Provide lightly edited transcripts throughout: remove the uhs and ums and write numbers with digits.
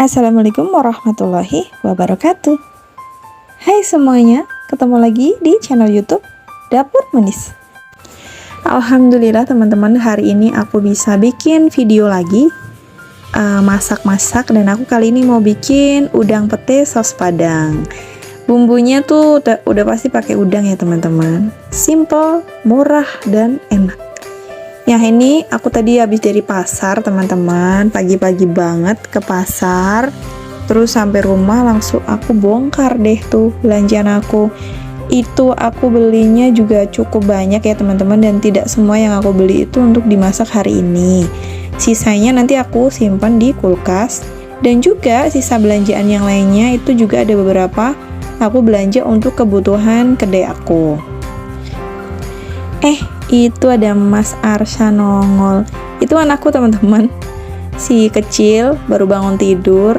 Assalamualaikum warahmatullahi wabarakatuh. Hai semuanya, ketemu lagi di channel YouTube Dapur Manis. Alhamdulillah teman-teman, hari ini aku bisa bikin video lagi masak-masak, dan aku kali ini mau bikin udang pete saus padang. Bumbunya tuh udah pasti pakai udang ya teman-teman. Simple, murah, dan enak. Yang ini aku tadi habis dari pasar teman-teman, pagi-pagi banget ke pasar, terus sampai rumah langsung aku bongkar deh tuh belanjaan aku. Itu aku belinya juga cukup banyak ya teman-teman, dan tidak semua yang aku beli itu untuk dimasak hari ini. Sisanya nanti aku simpan di kulkas, dan juga sisa belanjaan yang lainnya itu juga ada beberapa aku belanja untuk kebutuhan kedai aku. Itu ada Mas Arsha nongol. Itu anakku teman-teman, si kecil baru bangun tidur.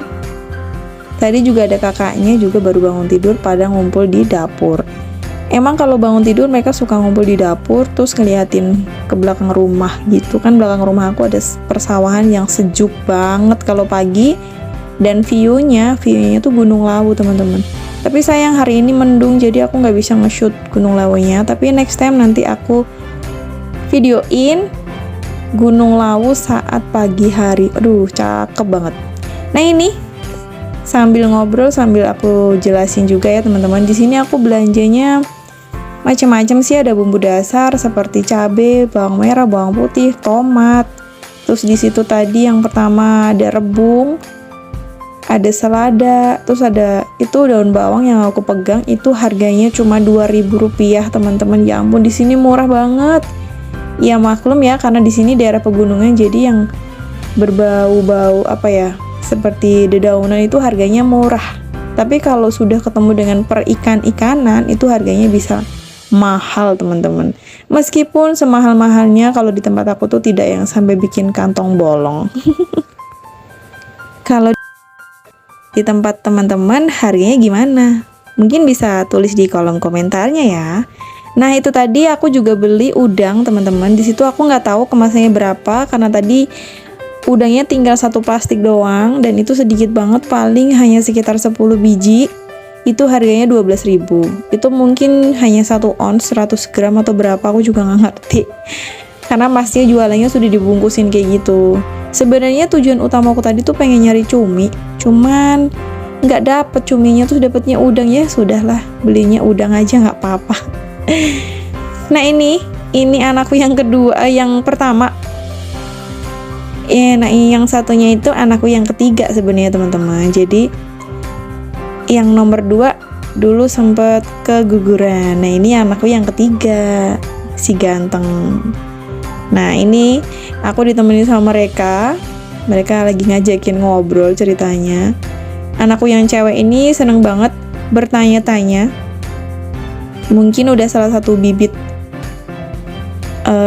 Tadi juga ada kakaknya juga baru bangun tidur, pada ngumpul di dapur. Emang kalau bangun tidur mereka suka ngumpul di dapur, terus ngeliatin ke belakang rumah gitu kan. Belakang rumah aku ada persawahan yang sejuk banget kalau pagi, dan view-nya tuh Gunung Lawu teman-teman. Tapi sayang hari ini mendung, jadi aku nggak bisa nge-shoot Gunung Lawunya. Tapi next time nanti aku videoin Gunung Lawu saat pagi hari. Aduh, cakep banget. Nah ini sambil ngobrol sambil aku jelasin juga ya teman-teman. Di sini aku belanjanya macam-macam sih, ada bumbu dasar seperti cabai, bawang merah, bawang putih, tomat. Terus di situ tadi yang pertama ada rebung, ada selada, terus ada itu daun bawang yang aku pegang, itu harganya cuma Rp2.000 teman-teman. Ya ampun, di sini murah banget. Ya maklum ya, karena di sini daerah pegunungan, jadi yang berbau-bau seperti dedaunan itu harganya murah. Tapi kalau sudah ketemu dengan perikan-ikanan itu harganya bisa mahal teman-teman. Meskipun semahal-mahalnya, kalau di tempat aku tuh tidak yang sampai bikin kantong bolong. Kalau di tempat teman-teman harganya gimana? Mungkin bisa tulis di kolom komentarnya ya. Nah itu tadi aku juga beli udang teman-teman. Di situ aku nggak tahu kemasannya berapa, karena tadi udangnya tinggal satu plastik doang, dan itu sedikit banget, paling hanya sekitar 10 biji. Itu harganya 12.000. Itu mungkin hanya 1 ons 100 gram atau berapa, aku juga nggak ngerti. Karena pastinya jualannya sudah dibungkusin kayak gitu. Sebenarnya tujuan utama aku tadi tuh pengen nyari cumi, cuman nggak dapet cuminya, tuh dapetnya udang. Ya sudahlah, belinya udang aja nggak apa-apa. Nah ini anakku yang kedua, yang pertama. Nah yang satunya itu anakku yang ketiga sebenarnya teman-teman. Jadi yang nomor 2 dulu sempet keguguran. Nah ini anakku yang ketiga, si ganteng. Nah ini aku ditemenin sama mereka lagi ngajakin ngobrol ceritanya. Anakku yang cewek ini seneng banget bertanya-tanya. Mungkin udah salah satu bibit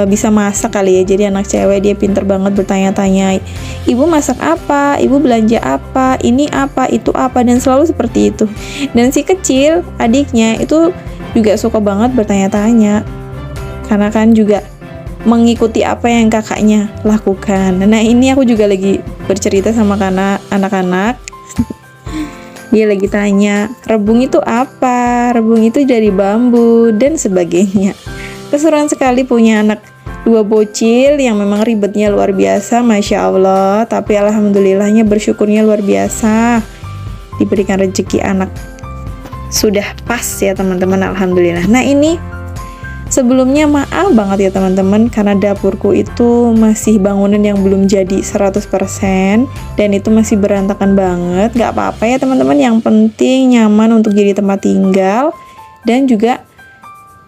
bisa masak kali ya. Jadi anak cewek dia pinter banget bertanya-tanya, ibu masak apa, ibu belanja apa, ini apa, itu apa, dan selalu seperti itu. Dan si kecil adiknya itu juga suka banget bertanya-tanya, karena kan juga mengikuti apa yang kakaknya lakukan. Nah ini aku juga lagi bercerita sama anak-anak. Dia lagi tanya, rebung itu apa, rebung itu dari bambu, dan sebagainya. Keseruan sekali punya anak 2 bocil yang memang ribetnya luar biasa, Masya Allah. Tapi alhamdulillahnya, bersyukurnya luar biasa, diberikan rezeki anak sudah pas ya teman-teman, alhamdulillah. Nah ini sebelumnya maaf banget ya teman-teman, karena dapurku itu masih bangunan yang belum jadi 100%, dan itu masih berantakan banget. Gak apa-apa ya teman-teman, yang penting nyaman untuk jadi tempat tinggal, dan juga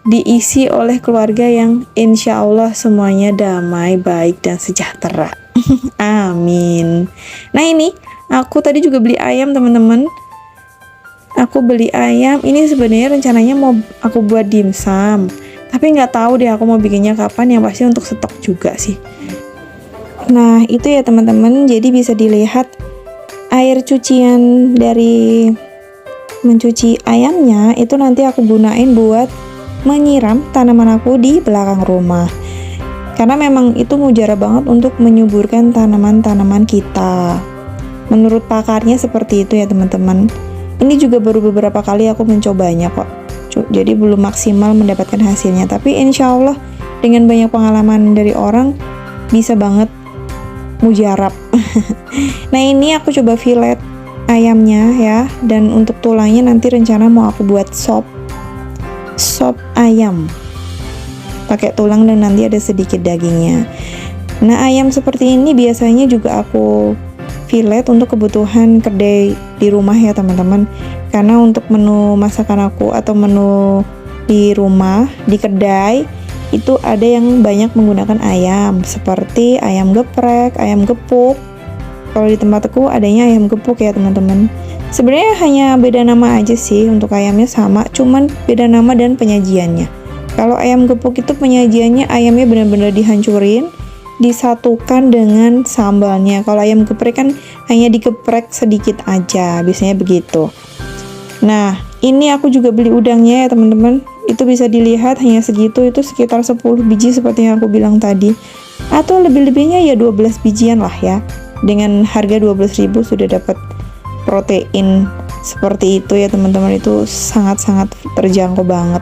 diisi oleh keluarga yang insya Allah semuanya damai, baik, dan sejahtera. Amin. Nah ini aku tadi juga beli ayam teman-teman. Aku beli ayam, ini sebenarnya rencananya mau aku buat dimsum, tapi nggak tahu deh aku mau bikinnya kapan, yang pasti untuk stok juga sih. Nah itu ya teman-teman, jadi bisa dilihat air cucian dari mencuci ayamnya itu nanti aku gunain buat menyiram tanaman aku di belakang rumah, karena memang itu mujarab banget untuk menyuburkan tanaman-tanaman kita. Menurut pakarnya seperti itu ya teman-teman. Ini juga baru beberapa kali aku mencobanya kok. Jadi belum maksimal mendapatkan hasilnya. Tapi insya Allah dengan banyak pengalaman dari orang bisa banget mujarab. Nah ini aku coba fillet ayamnya ya. Dan untuk tulangnya nanti rencana mau aku buat sop ayam. Pakai tulang dan nanti ada sedikit dagingnya. Nah ayam seperti ini biasanya juga aku fillet untuk kebutuhan kedai di rumah ya teman-teman. Karena untuk menu masakan aku atau menu di rumah, di kedai itu ada yang banyak menggunakan ayam seperti ayam geprek, ayam gepuk. Kalau di tempatku adanya ayam gepuk ya teman-teman. Sebenarnya hanya beda nama aja sih, untuk ayamnya sama, cuman beda nama dan penyajiannya. Kalau ayam gepuk itu penyajiannya ayamnya benar-benar dihancurin, disatukan dengan sambalnya. Kalau ayam geprek kan hanya digeprek sedikit aja, biasanya begitu. Nah, ini aku juga beli udangnya ya teman-teman. Itu bisa dilihat hanya segitu, itu sekitar 10 biji seperti yang aku bilang tadi. Atau lebih-lebihnya ya 12 bijian lah ya. Dengan harga 12.000 sudah dapat protein seperti itu ya teman-teman. Itu sangat-sangat terjangkau banget.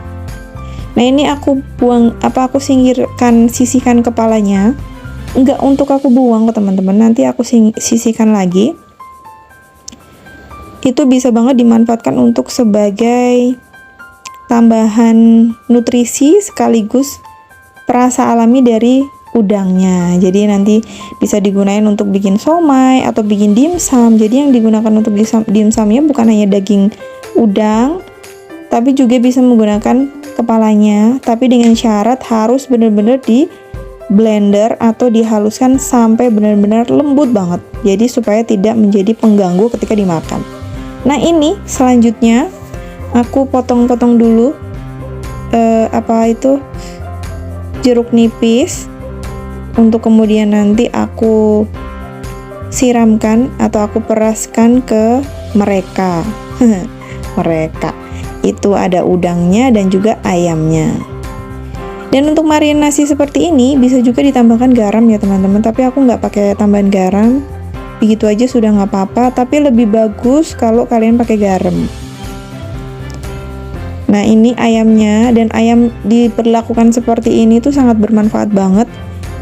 Nah, ini aku aku sisihkan kepalanya. Enggak untuk aku buang ke teman-teman, nanti aku sisihkan lagi. Itu bisa banget dimanfaatkan untuk sebagai tambahan nutrisi sekaligus perasa alami dari udangnya. Jadi nanti bisa digunakan untuk bikin somai atau bikin dimsum. Jadi yang digunakan untuk dimsumnya bukan hanya daging udang, tapi juga bisa menggunakan kepalanya, tapi dengan syarat harus benar-benar di blender atau dihaluskan sampai benar-benar lembut banget. Jadi supaya tidak menjadi pengganggu ketika dimakan. Nah ini selanjutnya aku potong-potong dulu jeruk nipis untuk kemudian nanti aku siramkan atau aku peraskan ke mereka. Mereka itu ada udangnya dan juga ayamnya. Dan untuk marinasi seperti ini bisa juga ditambahkan garam ya teman-teman, tapi aku nggak pakai tambahan garam. Begitu aja sudah nggak apa-apa, tapi lebih bagus kalau kalian pakai garam. Nah ini ayamnya, dan ayam diperlakukan seperti ini tuh sangat bermanfaat banget.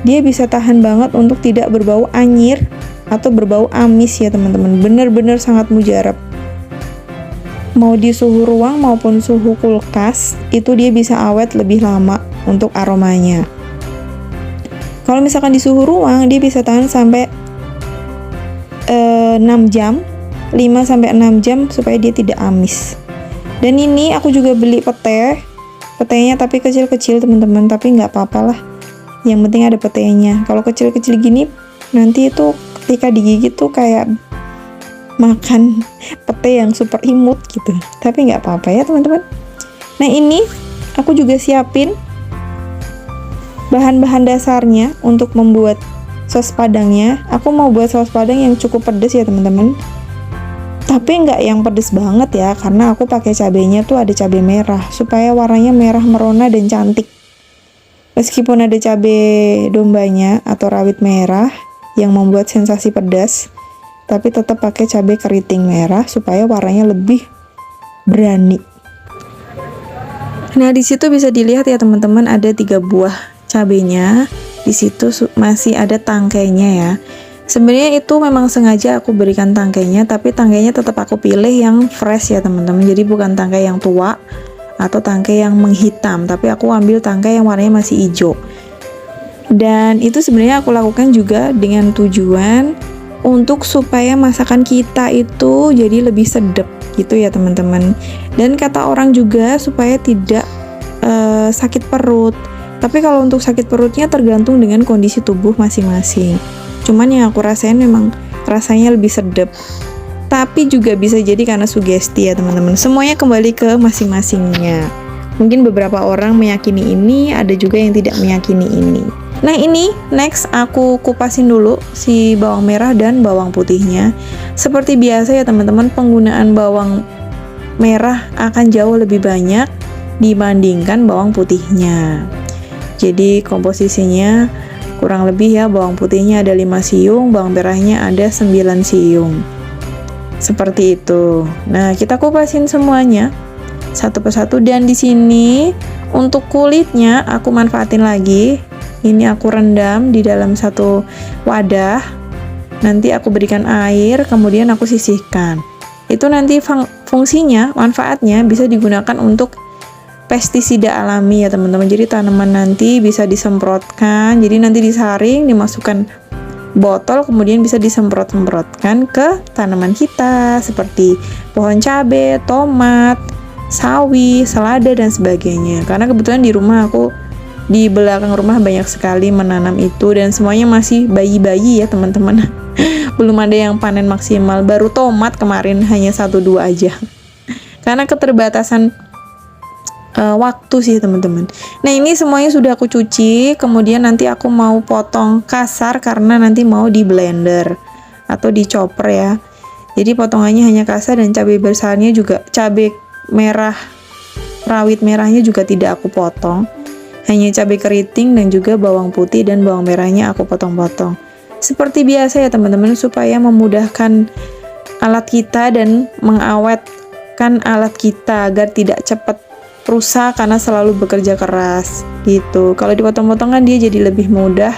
Dia bisa tahan banget untuk tidak berbau anyir atau berbau amis ya teman-teman. Bener-bener sangat mujarab. Mau di suhu ruang maupun suhu kulkas, itu dia bisa awet lebih lama untuk aromanya. Kalau misalkan di suhu ruang, dia bisa tahan sampai 6 jam, 5-6 jam supaya dia tidak amis. Dan ini aku juga beli petenya tapi kecil-kecil teman-teman, tapi nggak apa-apa lah. Yang penting ada petenya. Kalau kecil-kecil gini, nanti itu ketika digigit tuh kayak makan pete yang super imut gitu. Tapi nggak apa-apa ya teman-teman. Nah ini aku juga siapin bahan-bahan dasarnya untuk membuat sos padangnya. Aku mau buat sos padang yang cukup pedas ya teman-teman, tapi nggak yang pedas banget ya, karena aku pakai cabenya tuh ada cabai merah supaya warnanya merah merona dan cantik. Meskipun ada cabai dombanya atau rawit merah yang membuat sensasi pedas, tapi tetap pakai cabai keriting merah supaya warnanya lebih berani. Nah di situ bisa dilihat ya teman-teman, ada 3 buah cabenya. Di situ masih ada tangkainya ya. Sebenarnya itu memang sengaja aku berikan tangkainya, tapi tangkainya tetap aku pilih yang fresh ya teman-teman. Jadi bukan tangkai yang tua atau tangkai yang menghitam, tapi aku ambil tangkai yang warnanya masih hijau. Dan itu sebenarnya aku lakukan juga dengan tujuan untuk supaya masakan kita itu jadi lebih sedap gitu ya teman-teman. Dan kata orang juga supaya tidak sakit perut. Tapi kalau untuk sakit perutnya tergantung dengan kondisi tubuh masing-masing. Cuman yang aku rasain memang rasanya lebih sedap. Tapi juga bisa jadi karena sugesti ya teman-teman. Semuanya kembali ke masing-masingnya. Mungkin beberapa orang meyakini ini, ada juga yang tidak meyakini ini. Nah ini next aku kupasin dulu si bawang merah dan bawang putihnya. Seperti biasa ya teman-teman, penggunaan bawang merah akan jauh lebih banyak dibandingkan bawang putihnya. Jadi komposisinya kurang lebih ya, bawang putihnya ada 5 siung, bawang merahnya ada 9 siung. Seperti itu. Nah, kita kupasin semuanya satu persatu, dan di sini untuk kulitnya aku manfaatin lagi. Ini aku rendam di dalam satu wadah. Nanti aku berikan air, kemudian aku sisihkan. Itu nanti fungsinya, manfaatnya bisa digunakan untuk pestisida alami ya teman-teman. Jadi tanaman nanti bisa disemprotkan. Jadi nanti disaring, dimasukkan botol, kemudian bisa disemprot-semprotkan ke tanaman kita seperti pohon cabai, tomat, sawi, selada dan sebagainya. Karena kebetulan di rumah aku, di belakang rumah banyak sekali menanam itu, dan semuanya masih bayi-bayi ya teman-teman. Belum ada yang panen maksimal. Baru tomat kemarin hanya 1-2 aja. Karena keterbatasan waktu sih teman-teman. Nah, ini semuanya sudah aku cuci, kemudian nanti aku mau potong kasar karena nanti mau di blender atau di chopper ya. Jadi potongannya hanya kasar, dan cabai besarnya juga, cabai merah rawit merahnya juga tidak aku potong. Hanya cabai keriting dan juga bawang putih dan bawang merahnya aku potong-potong. Seperti biasa ya teman-teman, supaya memudahkan alat kita dan mengawetkan alat kita agar tidak cepat rusak karena selalu bekerja keras gitu. Kalau dipotong-potong kan dia jadi lebih mudah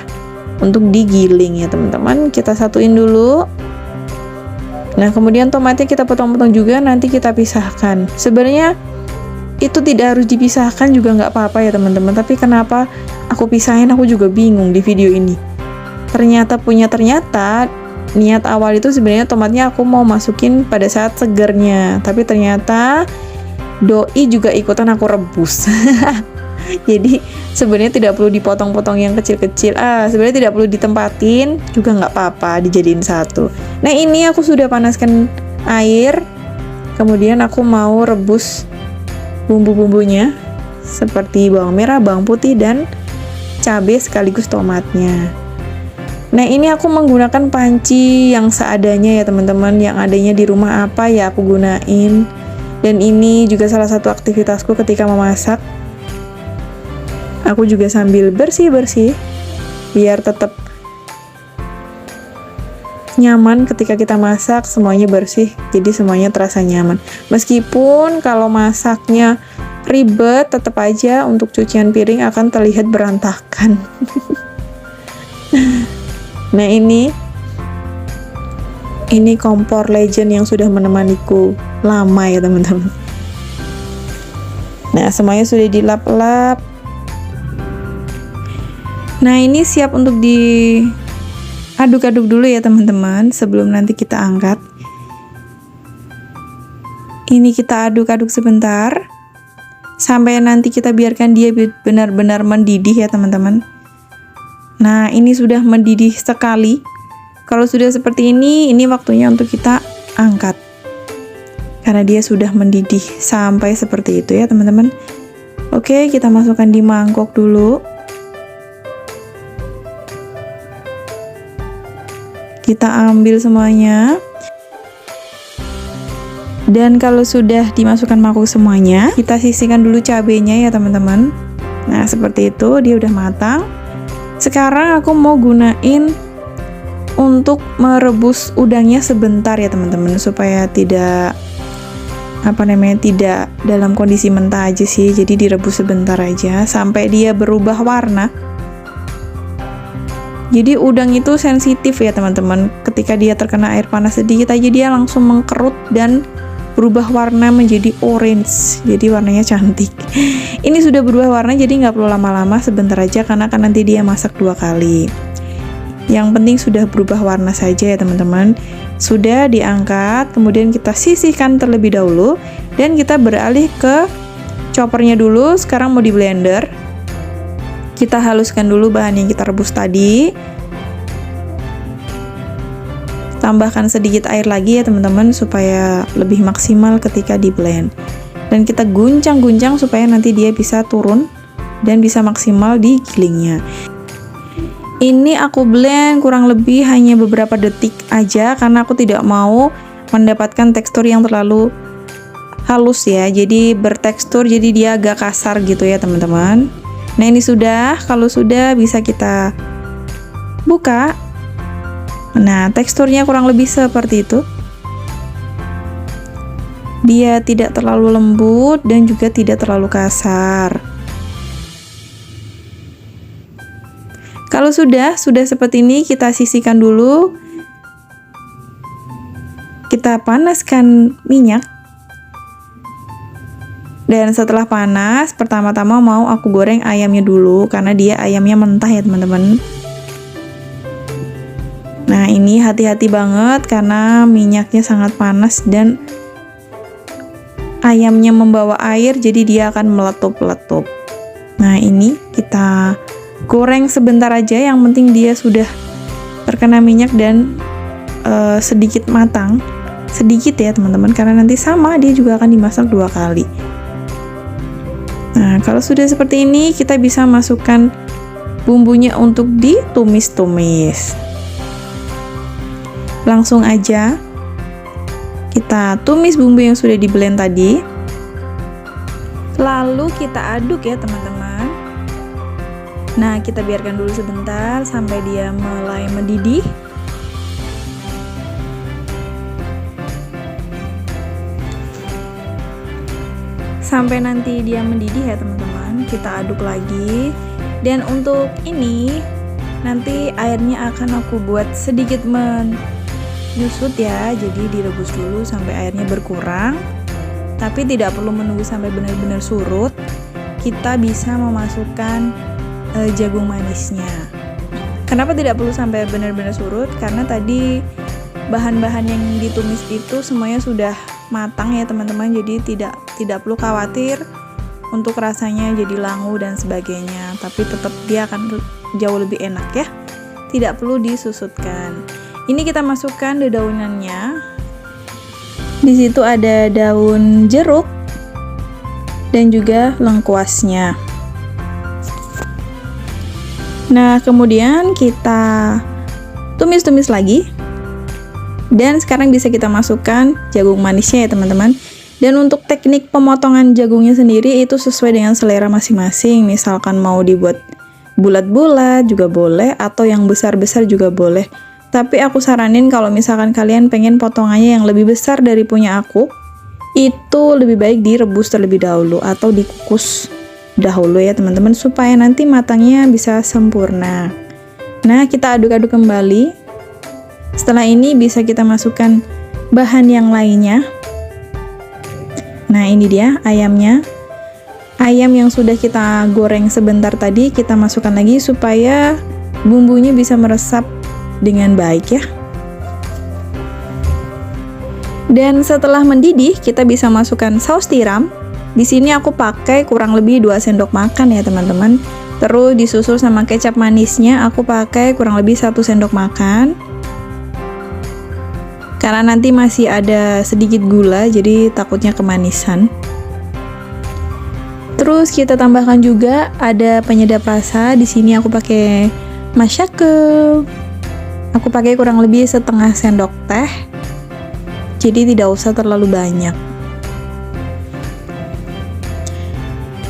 untuk digiling ya teman-teman. Kita satuin dulu. Nah, kemudian tomatnya kita potong-potong juga, nanti kita pisahkan. Sebenarnya itu tidak harus dipisahkan juga nggak apa-apa ya teman-teman, tapi kenapa aku pisahin aku juga bingung di video ini. Ternyata niat awal itu sebenarnya tomatnya aku mau masukin pada saat segernya, tapi ternyata doi juga ikutan aku rebus. Jadi sebenarnya tidak perlu dipotong-potong yang kecil-kecil. Sebenarnya tidak perlu ditempatin juga nggak apa-apa, dijadiin satu. Nah, ini aku sudah panaskan air, kemudian aku mau rebus bumbu-bumbunya seperti bawang merah, bawang putih, dan cabai sekaligus tomatnya. Nah, ini aku menggunakan panci yang seadanya ya teman-teman, yang adanya di rumah apa ya aku gunain. Dan ini juga salah satu aktivitasku ketika memasak. Aku juga sambil bersih-bersih biar tetap nyaman ketika kita masak, semuanya bersih, jadi semuanya terasa nyaman. Meskipun kalau masaknya ribet, tetap aja untuk cucian piring akan terlihat berantakan. Nah, ini kompor Legend yang sudah menemaniku lama ya teman-teman. Nah, semuanya sudah dilap-lap. Nah, ini siap untuk diaduk-aduk dulu ya teman-teman, sebelum nanti kita angkat. Ini kita aduk-aduk sebentar sampai nanti kita biarkan dia benar-benar mendidih ya teman-teman. Nah, ini sudah mendidih sekali. Kalau sudah seperti ini waktunya untuk kita angkat. Karena dia sudah mendidih sampai seperti itu ya teman-teman. Oke, kita masukkan di mangkok dulu. Kita ambil semuanya. Dan kalau sudah dimasukkan mangkok semuanya, kita sisihkan dulu cabenya ya teman-teman. Nah, seperti itu, dia udah matang. Sekarang aku mau gunain untuk merebus udangnya sebentar ya teman-teman, supaya tidak tidak dalam kondisi mentah aja sih. Jadi direbus sebentar aja sampai dia berubah warna. Jadi udang itu sensitif ya teman-teman, ketika dia terkena air panas sedikit aja dia langsung mengkerut dan berubah warna menjadi orange, jadi warnanya cantik. Ini sudah berubah warna, jadi nggak perlu lama-lama, sebentar aja karena kan nanti dia masak 2 kali. Yang penting sudah berubah warna saja ya teman-teman. Sudah diangkat, kemudian kita sisihkan terlebih dahulu, dan kita beralih ke choppernya dulu. Sekarang mau di blender. Kita haluskan dulu bahan yang kita rebus tadi. Tambahkan sedikit air lagi ya teman-teman, supaya lebih maksimal ketika di blend. Dan kita guncang-guncang supaya nanti dia bisa turun dan bisa maksimal di gilingnya. Ini aku blend kurang lebih hanya beberapa detik aja, karena aku tidak mau mendapatkan tekstur yang terlalu halus ya. Jadi bertekstur, jadi dia agak kasar gitu ya teman-teman. Nah, ini sudah. Kalau sudah bisa kita buka. Nah, teksturnya kurang lebih seperti itu. Dia tidak terlalu lembut dan juga tidak terlalu kasar. Kalau sudah seperti ini, kita sisihkan dulu. Kita panaskan minyak. Dan setelah panas, pertama-tama mau aku goreng ayamnya dulu karena dia ayamnya mentah ya teman-teman. Nah, ini hati-hati banget karena minyaknya sangat panas dan ayamnya membawa air, jadi dia akan meletup-letup. Nah, ini kita goreng sebentar aja, yang penting dia sudah terkena minyak dan sedikit matang. Sedikit ya teman-teman, karena nanti sama dia juga akan dimasak 2 kali. Nah, kalau sudah seperti ini, kita bisa masukkan bumbunya untuk ditumis-tumis. Langsung aja kita tumis bumbu yang sudah di-blend tadi. Lalu kita aduk ya teman-teman. Nah, kita biarkan dulu sebentar sampai dia mulai mendidih. Sampai nanti dia mendidih ya teman-teman, kita aduk lagi. Dan untuk ini nanti airnya akan aku buat sedikit menyusut ya, jadi direbus dulu sampai airnya berkurang, tapi tidak perlu menunggu sampai benar-benar surut. Kita bisa memasukkan jagung manisnya. Kenapa tidak perlu sampai benar-benar surut? Karena tadi bahan-bahan yang ditumis itu semuanya sudah matang ya teman-teman, jadi tidak perlu khawatir untuk rasanya jadi langu dan sebagainya, tapi tetap dia akan jauh lebih enak ya, tidak perlu disusutkan. Ini kita masukkan dedaunannya. Di situ ada daun jeruk dan juga lengkuasnya. Nah, kemudian kita tumis-tumis lagi. Dan sekarang bisa kita masukkan jagung manisnya ya teman-teman. Dan untuk teknik pemotongan jagungnya sendiri itu sesuai dengan selera masing-masing. Misalkan mau dibuat bulat-bulat juga boleh, atau yang besar-besar juga boleh. Tapi aku saranin kalau misalkan kalian pengen potongannya yang lebih besar dari punya aku, itu lebih baik direbus terlebih dahulu atau dikukus dahulu ya teman-teman, supaya nanti matangnya bisa sempurna. Nah, kita aduk-aduk kembali. Setelah ini bisa kita masukkan bahan yang lainnya. Nah, ini dia ayamnya. Ayam yang sudah kita goreng sebentar tadi kita masukkan lagi supaya bumbunya bisa meresap dengan baik ya. Dan setelah mendidih, kita bisa masukkan saus tiram. Di sini aku pakai kurang lebih 2 sendok makan ya teman-teman. Terus disusul sama kecap manisnya, aku pakai kurang lebih 1 sendok makan. Karena nanti masih ada sedikit gula, jadi takutnya kemanisan. Terus kita tambahkan juga ada penyedap rasa. Di sini aku pakai masako. Aku pakai kurang lebih setengah sendok teh. Jadi tidak usah terlalu banyak.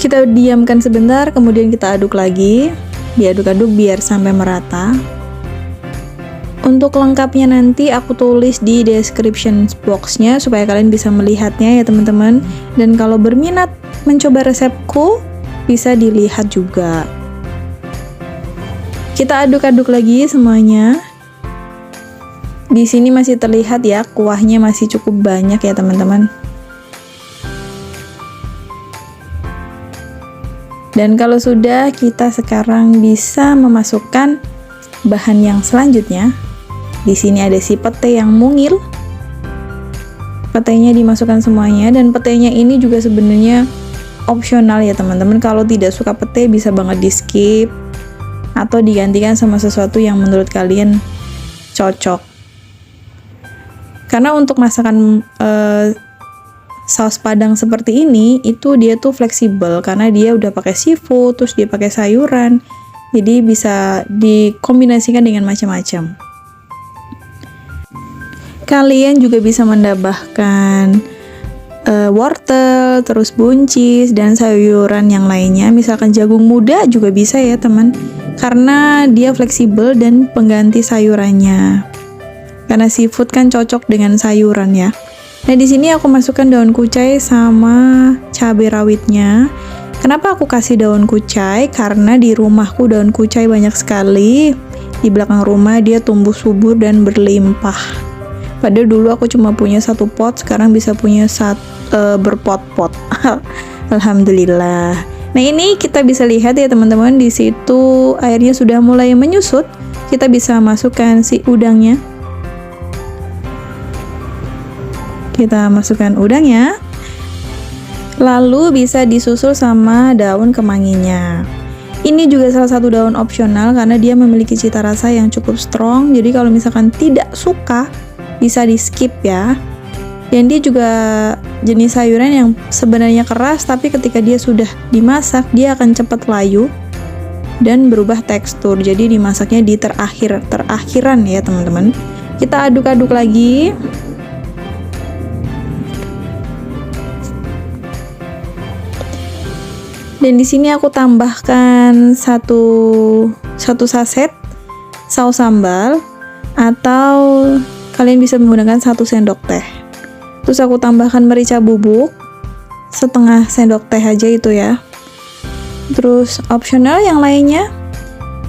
Kita diamkan sebentar, kemudian kita aduk lagi. Diaduk-aduk biar sampai merata. Untuk lengkapnya nanti aku tulis di description boxnya supaya kalian bisa melihatnya ya teman-teman. Dan kalau berminat mencoba resepku, bisa dilihat juga. Kita aduk-aduk lagi semuanya. Di sini masih terlihat ya, kuahnya masih cukup banyak ya teman-teman. Dan kalau sudah, kita sekarang bisa memasukkan bahan yang selanjutnya. Di sini ada si pete yang mungil. Petenya dimasukkan semuanya, dan petenya ini juga sebenarnya opsional ya teman-teman. Kalau tidak suka pete bisa banget di skip atau digantikan sama sesuatu yang menurut kalian cocok. Karena untuk masakan saus padang seperti ini, itu dia tuh fleksibel karena dia udah pakai seafood, terus dia pakai sayuran, jadi bisa dikombinasikan dengan macam-macam. Kalian juga bisa menambahkan wortel, terus buncis, dan sayuran yang lainnya. Misalkan jagung muda juga bisa ya teman, karena dia fleksibel dan pengganti sayurannya. Karena seafood kan cocok dengan sayuran ya. Nah, di sini aku masukkan daun kucai sama cabai rawitnya. Kenapa aku kasih daun kucai? Karena di rumahku daun kucai banyak sekali. Di belakang rumah dia tumbuh subur dan berlimpah. Padahal dulu aku cuma punya satu pot, sekarang bisa punya berpot-pot. Alhamdulillah. Nah, ini kita bisa lihat ya teman-teman, di situ airnya sudah mulai menyusut. Kita bisa masukkan si udangnya. Kita masukkan udangnya, lalu bisa disusul sama daun kemanginya. Ini juga salah satu daun opsional karena dia memiliki cita rasa yang cukup strong, jadi kalau misalkan tidak suka bisa di skip ya. Dan dia juga jenis sayuran yang sebenarnya keras, tapi ketika dia sudah dimasak dia akan cepat layu dan berubah tekstur. Jadi dimasaknya di terakhiran ya teman-teman. Kita aduk-aduk lagi. Dan di sini aku tambahkan satu saset saus sambal, atau kalian bisa menggunakan 1 sendok teh. Terus aku tambahkan merica bubuk setengah sendok teh aja itu ya. Terus opsional yang lainnya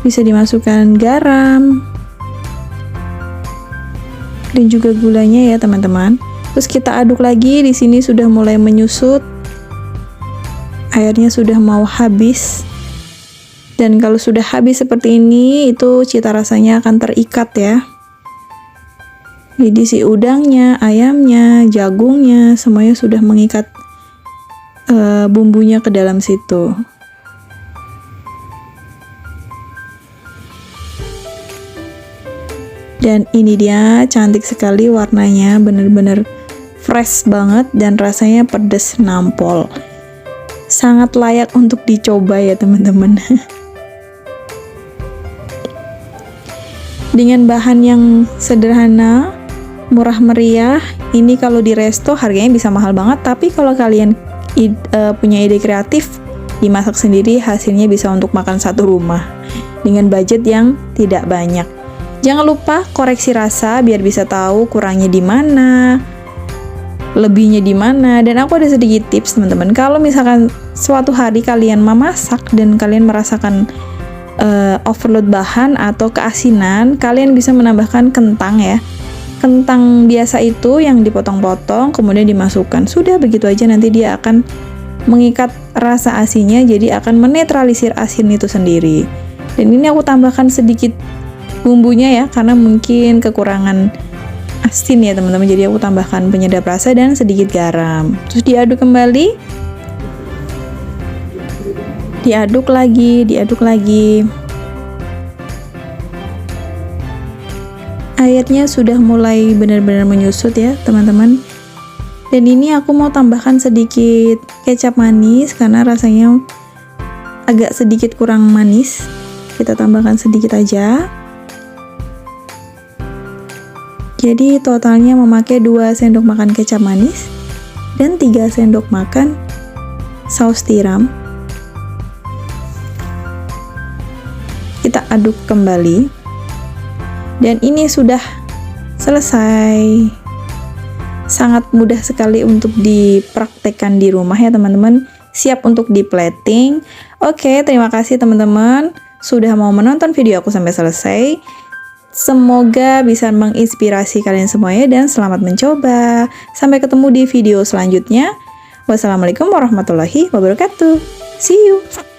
bisa dimasukkan garam dan juga gulanya ya teman-teman. Terus kita aduk lagi. Di sini sudah mulai menyusut. Airnya sudah mau habis, dan kalau sudah habis seperti ini, itu cita rasanya akan terikat ya. Jadi si udangnya, ayamnya, jagungnya, semuanya sudah mengikat bumbunya ke dalam situ. Dan ini dia, cantik sekali warnanya, bener-bener fresh banget dan rasanya pedas nampol. Sangat layak untuk dicoba ya teman-teman. Dengan bahan yang sederhana, murah meriah, ini kalau di resto harganya bisa mahal banget, tapi kalau kalian punya ide kreatif, dimasak sendiri, hasilnya bisa untuk makan satu rumah dengan budget yang tidak banyak. Jangan lupa koreksi rasa biar bisa tahu kurangnya di mana, lebihnya di mana. Dan aku ada sedikit tips teman-teman, kalau misalkan suatu hari kalian memasak dan kalian merasakan overload bahan atau keasinan, kalian bisa menambahkan kentang ya. Kentang biasa itu yang dipotong-potong kemudian dimasukkan, sudah begitu aja, nanti dia akan mengikat rasa asinnya, jadi akan menetralisir asin itu sendiri. Dan ini aku tambahkan sedikit bumbunya ya, karena mungkin kekurangan asin ya teman-teman, jadi aku tambahkan penyedap rasa dan sedikit garam. Terus diaduk kembali, diaduk lagi. Airnya sudah mulai benar-benar menyusut ya teman-teman. Dan ini aku mau tambahkan sedikit kecap manis karena rasanya agak sedikit kurang manis. Kita tambahkan sedikit aja. Jadi totalnya memakai 2 sendok makan kecap manis dan 3 sendok makan saus tiram. Kita aduk kembali. Dan ini sudah selesai. Sangat mudah sekali untuk dipraktekkan di rumah ya teman-teman. Siap untuk di plating. Oke, terima kasih teman-teman sudah mau menonton video aku sampai selesai. Semoga bisa menginspirasi kalian semuanya dan selamat mencoba. Sampai ketemu di video selanjutnya. Wassalamualaikum warahmatullahi wabarakatuh. See you.